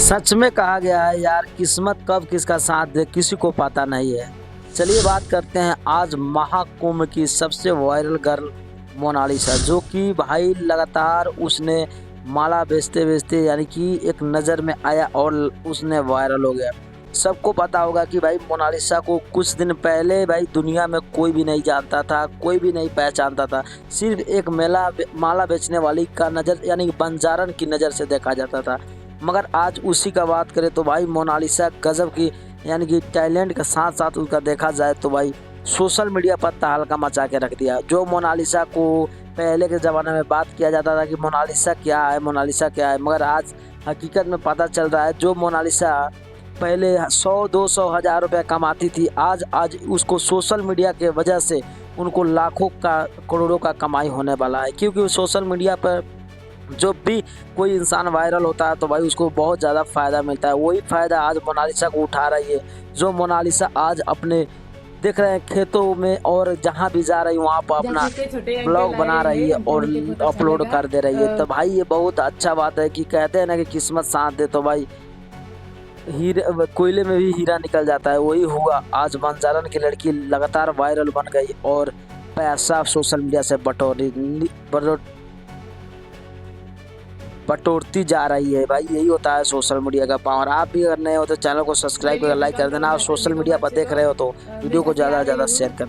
सच में कहा गया है यार, किस्मत कब किसका साथ दे किसी को पता नहीं है। चलिए बात करते हैं आज महाकुंभ की सबसे वायरल गर्ल मोनालिसा, जो कि भाई लगातार उसने माला बेचते बेचते यानी कि एक नज़र में आया और उसने वायरल हो गया। सबको पता होगा कि भाई मोनालिसा को कुछ दिन पहले भाई दुनिया में कोई भी नहीं जानता था, कोई भी नहीं पहचानता था। सिर्फ एक माला बेचने वाली का नज़र यानी कि बंजारन की नज़र से देखा जाता था। मगर आज उसी का बात करें तो भाई मोनालिसा गजब की यानी कि टैलेंट के साथ साथ उसका देखा जाए तो भाई सोशल मीडिया पर तहलका मचा के रख दिया। जो मोनालिसा को पहले के ज़माने में बात किया जाता था कि मोनालिसा क्या है, मोनालिसा क्या है, मगर आज हकीकत में पता चल रहा है जो मोनालिसा पहले 100-200 हज़ार रुपये कमाती थी, आज उसको सोशल मीडिया के वजह से उनको लाखों का करोड़ों का कमाई होने वाला है। क्योंकि सोशल मीडिया पर जो भी कोई इंसान वायरल होता है तो भाई उसको बहुत ज़्यादा फ़ायदा मिलता है। वही फ़ायदा आज मोनालिसा को उठा रही है। जो मोनालिसा आज अपने देख रहे हैं खेतों में और जहाँ भी जा रही है वहाँ पर अपना ब्लॉग बना रही है और अपलोड कर दे रही है। तो भाई ये बहुत अच्छा बात है कि कहते हैं ना कि किस्मत साथ दे तो भाई हीरे कोयले में भी हीरा निकल जाता है। वही हुआ, आज बंजारन की लड़की लगातार वायरल बन गई और पैसा सोशल मीडिया से बटोरती जा रही है। भाई यही होता है सोशल मीडिया का पावर। आप भी अगर नए हो तो चैनल को सब्सक्राइब कर लाइक कर देना और सोशल मीडिया पर देख रहे हो तो वीडियो को ज़्यादा से ज़्यादा शेयर कर